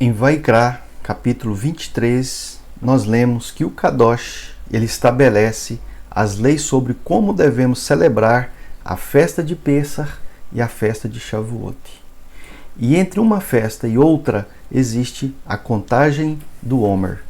Em Vaikra, capítulo 23, nós lemos que o Kadosh, ele estabelece as leis sobre como devemos celebrar a festa de Pêssar e a festa de Shavuot. E entre uma festa e outra existe a contagem do Homer.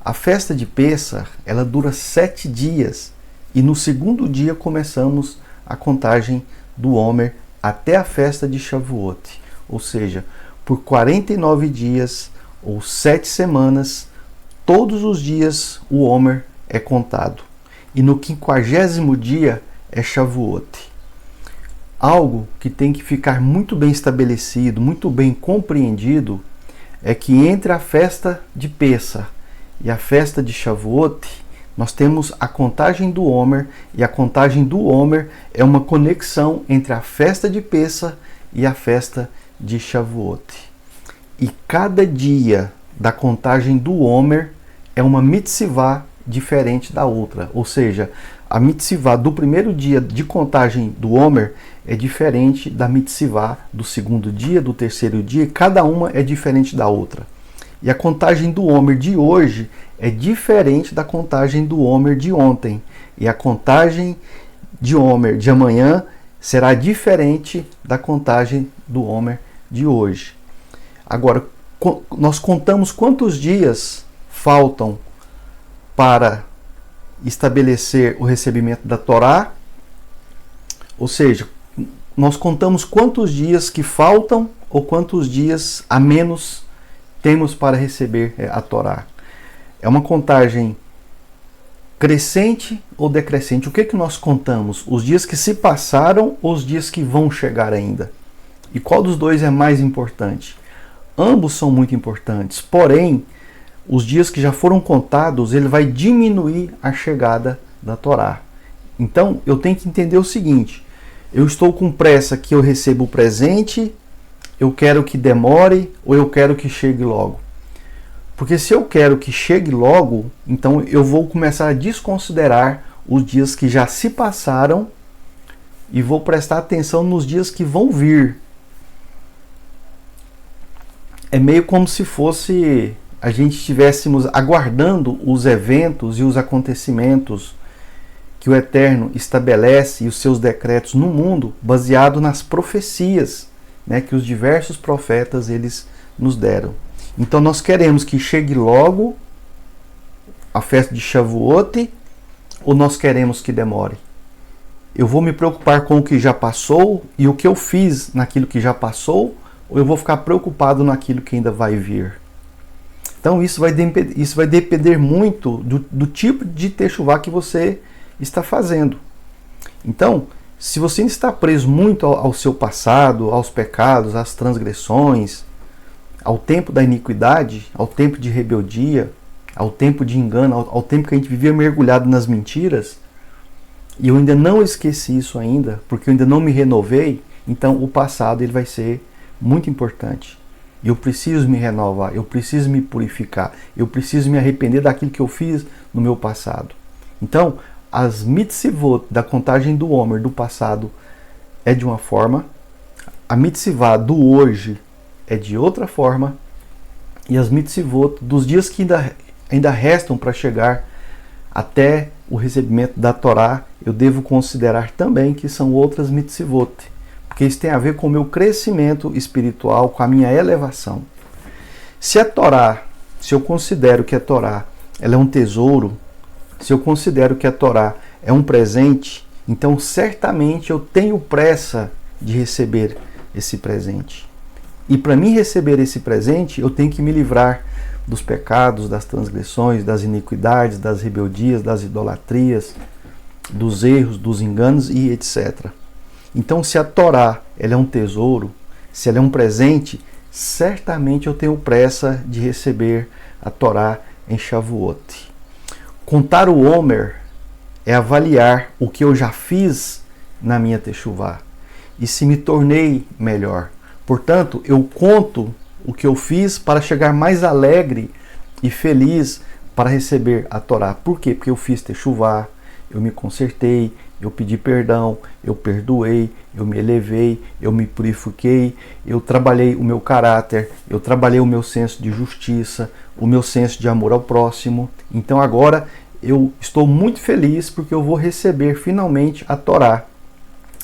A festa de Pêssar, ela dura 7 dias e no segundo dia começamos a contagem do Homer até a festa de Shavuot. Ou seja, por 49 dias ou 7 semanas, todos os dias o Homer é contado. E no 50º dia é Shavuot. Algo que tem que ficar muito bem estabelecido, muito bem compreendido, é que entre a festa de Pêssar e a festa de Shavuot, nós temos a contagem do Homer, e a contagem do Homer é uma conexão entre a festa de Pêssar e a festa de Shavuot. E cada dia da contagem do Homer é uma mitzvah diferente da outra. Ou seja, a mitzvah do primeiro dia de contagem do Homer é diferente da mitzvah do segundo dia, do terceiro dia, e cada uma é diferente da outra. E a contagem do Homer de hoje é diferente da contagem do Homer de ontem. E a contagem de Homer de amanhã será diferente da contagem do Homer de hoje. Agora, nós contamos quantos dias faltam para estabelecer o recebimento da Torá. Ou seja, nós contamos quantos dias que faltam ou quantos dias a menos temos para receber a Torá. É uma contagem crescente ou decrescente? O que nós contamos? Os dias que se passaram ou os dias que vão chegar ainda? E qual dos dois é mais importante? Ambos são muito importantes, porém, os dias que já foram contados, ele vai diminuir a chegada da Torá. Então, eu tenho que entender o seguinte: eu estou com pressa que eu receba o presente, eu quero que demore ou eu quero que chegue logo? Porque se eu quero que chegue logo, então eu vou começar a desconsiderar os dias que já se passaram e vou prestar atenção nos dias que vão vir. É meio como se fosse a gente estivéssemos aguardando os eventos e os acontecimentos que o Eterno estabelece e os seus decretos no mundo, baseado nas profecias, né, que os diversos profetas eles nos deram. Então nós queremos que chegue logo a festa de Shavuot ou nós queremos que demore? Eu vou me preocupar com o que já passou e o que eu fiz naquilo que já passou, ou eu vou ficar preocupado naquilo que ainda vai vir? Então isso vai depender muito do tipo de techuvá que você está fazendo. Então, se você está preso muito ao seu passado, aos pecados, às transgressões, ao tempo da iniquidade, ao tempo de rebeldia, ao tempo de engano, ao tempo que a gente vivia mergulhado nas mentiras, e eu ainda não esqueci isso ainda, porque eu ainda não me renovei, então o passado ele vai ser muito importante. Eu preciso me renovar, eu preciso me purificar, eu preciso me arrepender daquilo que eu fiz no meu passado. Então, as mitzvot da contagem do Homer do passado é de uma forma, a mitzvah do hoje é de outra forma, e as mitzvot dos dias que ainda restam para chegar até o recebimento da Torá, eu devo considerar também que são outras mitzvot, porque isso tem a ver com o meu crescimento espiritual, com a minha elevação. Se a Torá, se eu considero que a Torá ela é um tesouro, se eu considero que a Torá é um presente, então certamente eu tenho pressa de receber esse presente. E para mim receber esse presente, eu tenho que me livrar dos pecados, das transgressões, das iniquidades, das rebeldias, das idolatrias, dos erros, dos enganos e etc. Então, se a Torá ela é um tesouro, se ela é um presente, certamente eu tenho pressa de receber a Torá em Shavuot. Contar o Homer é avaliar o que eu já fiz na minha techuvá e se me tornei melhor. Portanto, eu conto o que eu fiz para chegar mais alegre e feliz para receber a Torá. Por quê? Porque eu fiz techuvá, eu me consertei, eu pedi perdão, eu perdoei, eu me elevei, eu me purifiquei, eu trabalhei o meu caráter, eu trabalhei o meu senso de justiça, o meu senso de amor ao próximo. Então agora eu estou muito feliz porque eu vou receber finalmente a Torá.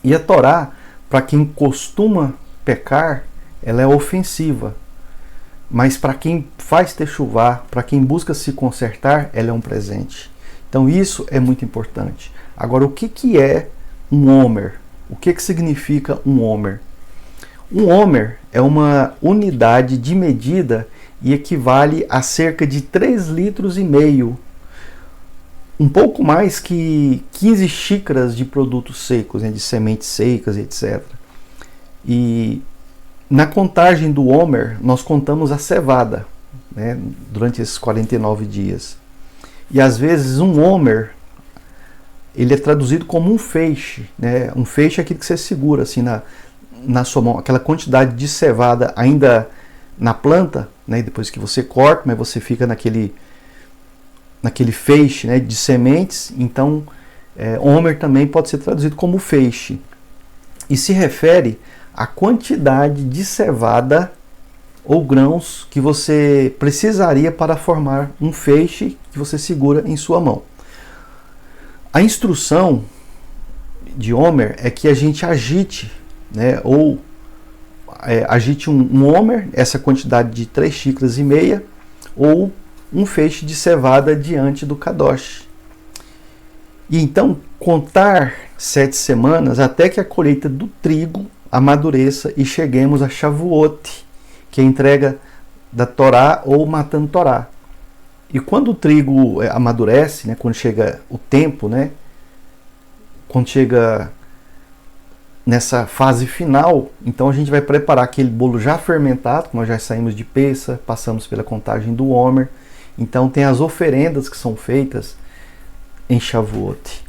E a Torá, para quem costuma pecar, ela é ofensiva. Mas para quem faz techuvá, para quem busca se consertar, ela é um presente. Então isso é muito importante. Agora, o que é um Omer? O que significa um Omer? Um Omer é uma unidade de medida e equivale a cerca de 3,5 litros, um pouco mais que 15 xícaras de produtos secos, né, de sementes secas, etc. E na contagem do Omer, nós contamos a cevada, né, durante esses 49 dias. E às vezes um Omer, ele é traduzido como um feixe, né? Um feixe é aquilo que você segura assim na sua mão, aquela quantidade de cevada ainda na planta, né? Depois que você corta, mas você fica naquele feixe, né, de sementes. Então, Omer também pode ser traduzido como feixe. E se refere à quantidade de cevada ou grãos que você precisaria para formar um feixe que você segura em sua mão. A instrução de Omer é que a gente agite, né, ou agite um Omer, essa quantidade de 3,5 xícaras, ou um feixe de cevada diante do Kadosh. E então contar 7 semanas até que a colheita do trigo amadureça e cheguemos a Shavuot, que é a entrega da Torá ou Matan Torá. E quando o trigo amadurece, né, quando chega o tempo, né, quando chega nessa fase final, então a gente vai preparar aquele bolo já fermentado, nós já saímos de Pessa, passamos pela contagem do Omer. Então tem as oferendas que são feitas em Shavuot.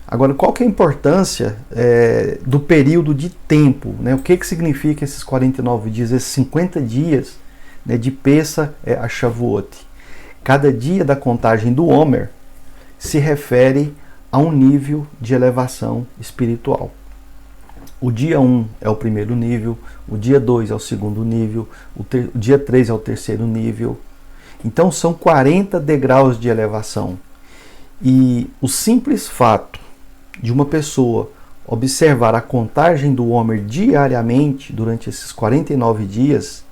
Agora, qual que é a importância do período de tempo, né? O que significa esses 49 dias, esses 50 dias, né, de Pessa a Shavuot? Cada dia da contagem do Omer se refere a um nível de elevação espiritual. O dia 1 é o primeiro nível, o dia 2 é o segundo nível, o dia 3 é o terceiro nível. Então são 40 degraus de elevação. E o simples fato de uma pessoa observar a contagem do Omer diariamente durante esses 49 dias,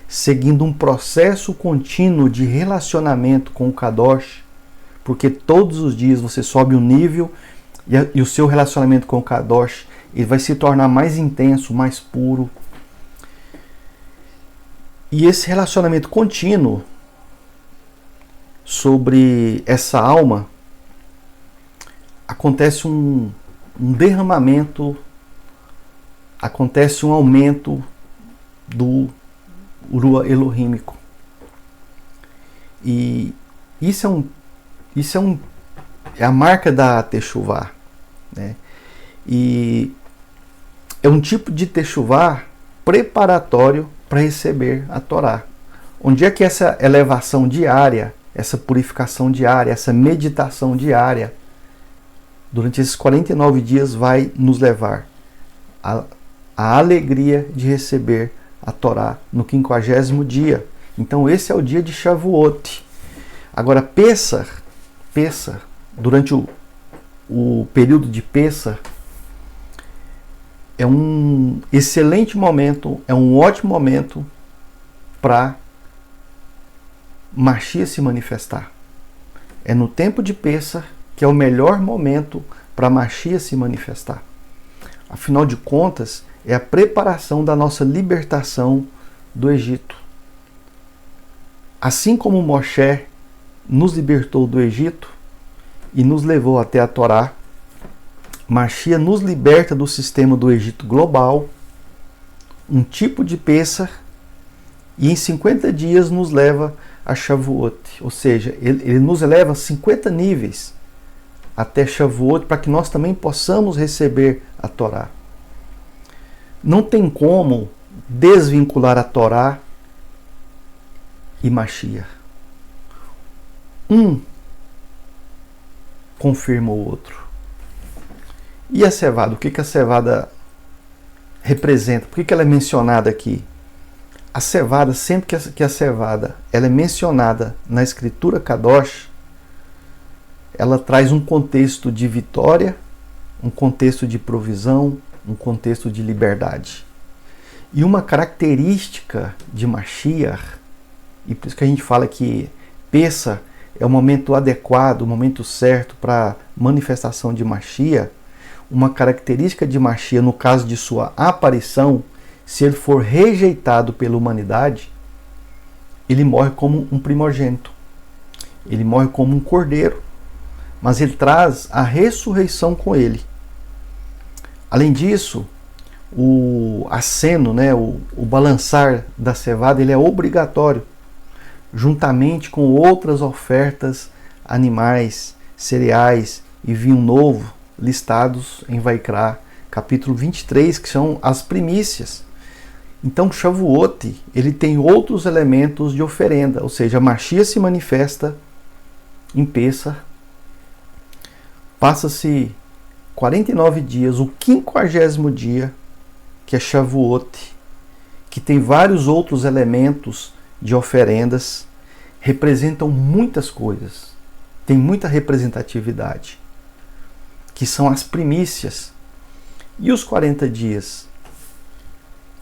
seguindo um processo contínuo de relacionamento com o Kadosh, porque todos os dias você sobe um nível e o seu relacionamento com o Kadosh ele vai se tornar mais intenso, mais puro. E esse relacionamento contínuo sobre essa alma, acontece um derramamento, acontece um aumento do Urua Elohímico. E isso é a marca da Techuvá, né? E é um tipo de Techuvá preparatório para receber a Torá. Onde é que essa elevação diária, essa purificação diária, essa meditação diária, durante esses 49 dias vai nos levar à alegria de receber a Torá no 50º dia. Então esse é o dia de Shavuot. Agora Pessah, durante o período de Pessah, é um excelente momento, é um ótimo momento para Mashiach se manifestar. É no tempo de Pessah que é o melhor momento para Mashiach se manifestar. Afinal de contas, é a preparação da nossa libertação do Egito. Assim como Moshe nos libertou do Egito e nos levou até a Torá, Mashiach nos liberta do sistema do Egito global, um tipo de Pessah, e em 50 dias nos leva a Shavuot. Ou seja, ele nos eleva 50 níveis até Shavuot para que nós também possamos receber a Torá. Não tem como desvincular a Torá e Mashiach. Um confirma o outro. E a cevada? O que a cevada representa? Por que ela é mencionada aqui? A cevada, sempre que a cevada ela é mencionada na escritura Kadosh, ela traz um contexto de vitória, um contexto de provisão, um contexto de liberdade. E uma característica de Mashiach, e por isso que a gente fala que Pessah é o momento adequado, o momento certo para a manifestação de Mashiach, uma característica de Mashiach, no caso de sua aparição, se ele for rejeitado pela humanidade, ele morre como um primogênito, ele morre como um cordeiro, mas ele traz a ressurreição com ele. Além disso, o aceno, né, o balançar da cevada, ele é obrigatório, juntamente com outras ofertas, animais, cereais e vinho novo, listados em Vaikra, capítulo 23, que são as primícias. Então, Shavuot, ele tem outros elementos de oferenda, ou seja, a Mashiach se manifesta em Pessah, passa-se 49 dias, o 50º dia, que é Shavuot, que tem vários outros elementos de oferendas, representam muitas coisas, tem muita representatividade, que são as primícias. E os 40 dias?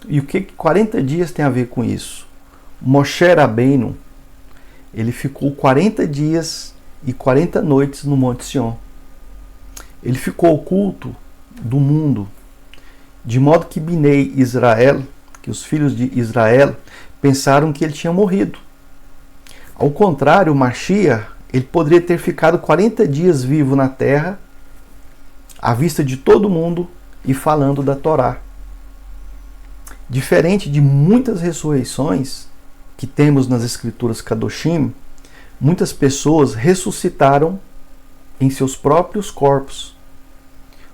E o que 40 dias tem a ver com isso? Moshe Rabbeinu, ele ficou 40 dias e 40 noites no Monte Sião. Ele ficou oculto do mundo, de modo que Binei Israel, que os filhos de Israel, pensaram que ele tinha morrido. Ao contrário, o Mashiach, ele poderia ter ficado 40 dias vivo na terra, à vista de todo mundo e falando da Torá. Diferente de muitas ressurreições que temos nas escrituras Kadoshim, muitas pessoas ressuscitaram em seus próprios corpos.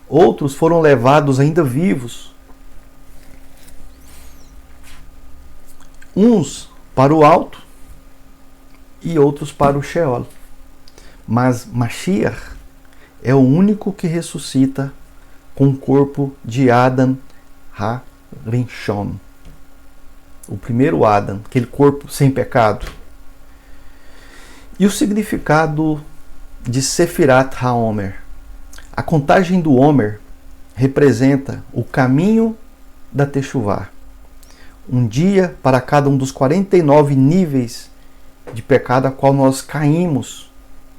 Outros foram levados ainda vivos. Uns para o alto e outros para o Sheol. Mas Mashiach é o único que ressuscita com o corpo de Adam HaRishon. O primeiro Adam, aquele corpo sem pecado. E o significado de Sefirat HaOmer? A contagem do Homer representa o caminho da Teshuvah. Um dia para cada um dos 49 níveis de pecado a qual nós caímos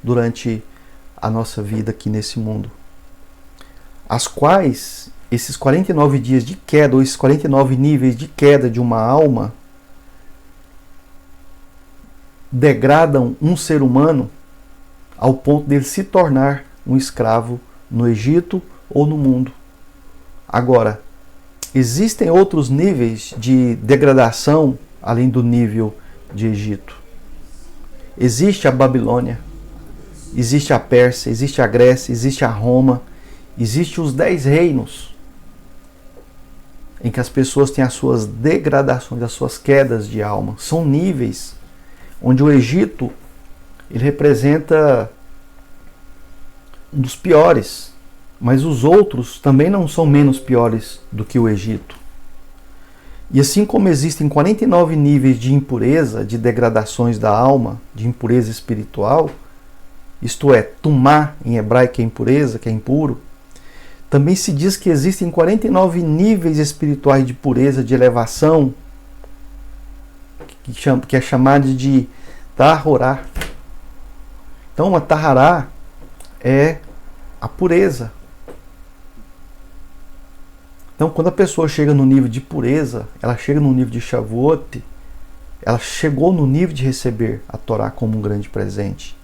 durante a nossa vida aqui nesse mundo. As quais esses 49 dias de queda, ou esses 49 níveis de queda de uma alma, degradam um ser humano ao ponto dele se tornar um escravo no Egito ou no mundo. Agora, existem outros níveis de degradação além do nível de Egito. Existe a Babilônia, existe a Pérsia, existe a Grécia, existe a Roma, existe os 10 reinos em que as pessoas têm as suas degradações, as suas quedas de alma. São níveis onde o Egito ele representa um dos piores, mas os outros também não são menos piores do que o Egito. E assim como existem 49 níveis de impureza, de degradações da alma, de impureza espiritual, isto é, tumá em hebraico é impureza, que é impuro, também se diz que existem 49 níveis espirituais de pureza, de elevação, que é chamado de tahorá. Então, a tahará é a pureza. Então, quando a pessoa chega no nível de pureza, ela chega no nível de Shavuot, ela chegou no nível de receber a Torá como um grande presente.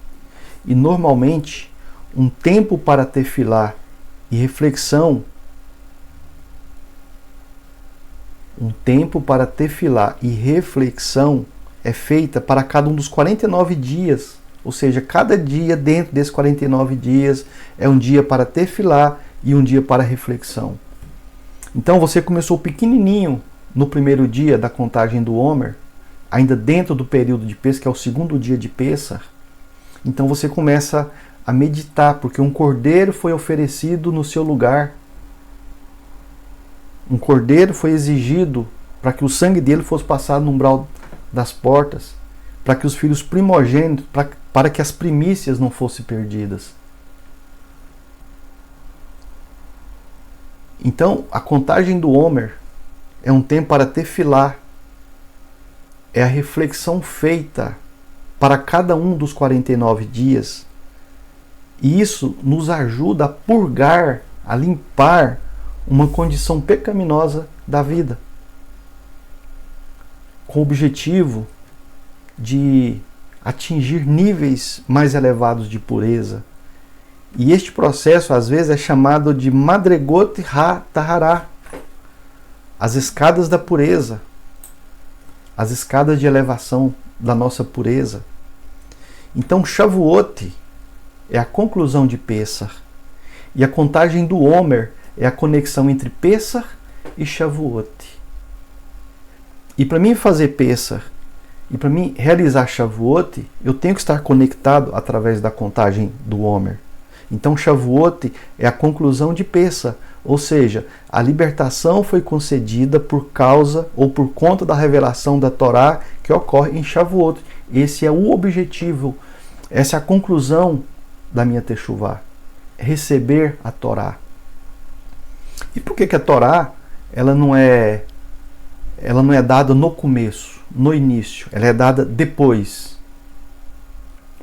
E, normalmente, um tempo para tefilá e reflexão, é feita para cada um dos 49 dias. Ou seja, cada dia dentro desses 49 dias é um dia para tefilá e um dia para reflexão. Então você começou pequenininho no primeiro dia da contagem do Homer, ainda dentro do período de Pessah, que é o segundo dia de Pessah. Então você começa a meditar, porque um cordeiro foi oferecido no seu lugar. Um cordeiro foi exigido para que o sangue dele fosse passado no umbral das portas, para que os filhos primogênitos, para que as primícias não fossem perdidas. Então, a contagem do Homer é um tempo para tefilar, é a reflexão feita para cada um dos 49 dias. E isso nos ajuda a purgar, a limpar uma condição pecaminosa da vida, com o objetivo de atingir níveis mais elevados de pureza. E este processo às vezes é chamado de Madregot Ha-Tahará, as escadas da pureza, as escadas de elevação da nossa pureza. Então Shavuot é a conclusão de Pessah, e a contagem do Homer é a conexão entre Pessah e Shavuot. E para mim fazer Pessah e para mim realizar Shavuot, eu tenho que estar conectado através da contagem do Homer. Então Shavuot é a conclusão de Pessah, ou seja, a libertação foi concedida por causa ou por conta da revelação da Torá que ocorre em Shavuot. Esse é o objetivo, essa é a conclusão da minha Teshuvá, receber a Torá. E por que a Torá ela não é dada no começo, no início, ela é dada depois?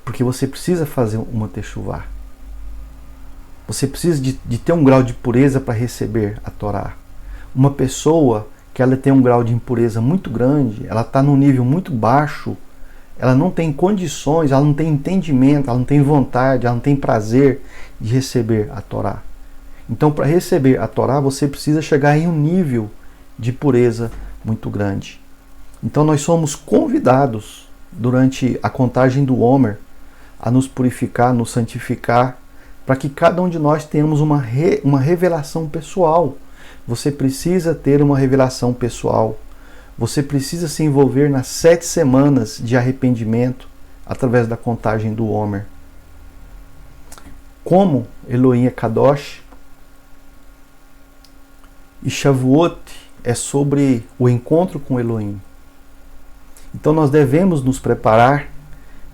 Porque você precisa fazer uma Teshuvá. Você precisa de ter um grau de pureza para receber a Torá. Uma pessoa que ela tem um grau de impureza muito grande, ela está num nível muito baixo, ela não tem condições, ela não tem entendimento, ela não tem vontade, ela não tem prazer de receber a Torá. Então, para receber a Torá, você precisa chegar em um nível de pureza muito grande. Então, nós somos convidados, durante a contagem do Homer, a nos purificar, nos santificar, para que cada um de nós tenhamos uma revelação pessoal. Você precisa ter uma revelação pessoal. Você precisa se envolver nas 7 semanas de arrependimento através da contagem do Homer. Como Elohim é Kadosh, e Shavuot é sobre o encontro com Elohim. Então nós devemos nos preparar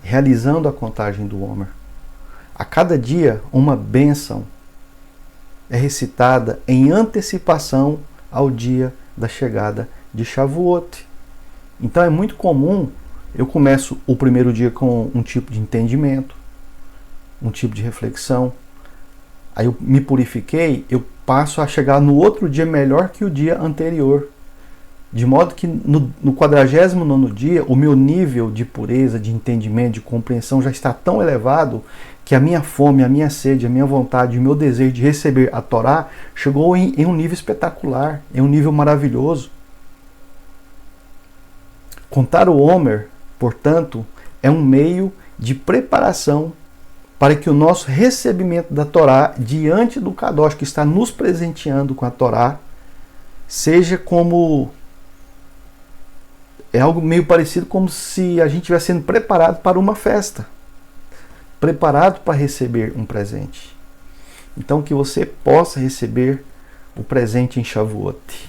realizando a contagem do Homer. A cada dia uma bênção é recitada em antecipação ao dia da chegada de Shavuot. Então é muito comum, eu começo o primeiro dia com um tipo de entendimento, um tipo de reflexão, aí eu me purifiquei, eu passo a chegar no outro dia melhor que o dia anterior. De modo que no 49º dia, o meu nível de pureza, de entendimento, de compreensão já está tão elevado que a minha fome, a minha sede, a minha vontade, o meu desejo de receber a Torá chegou em um nível espetacular, em um nível maravilhoso. Contar o Homer, portanto, é um meio de preparação para que o nosso recebimento da Torá diante do Kadosh, que está nos presenteando com a Torá, seja como... é algo meio parecido como se a gente estivesse sendo preparado para uma festa, preparado para receber um presente. Então que você possa receber o presente em Shavuot.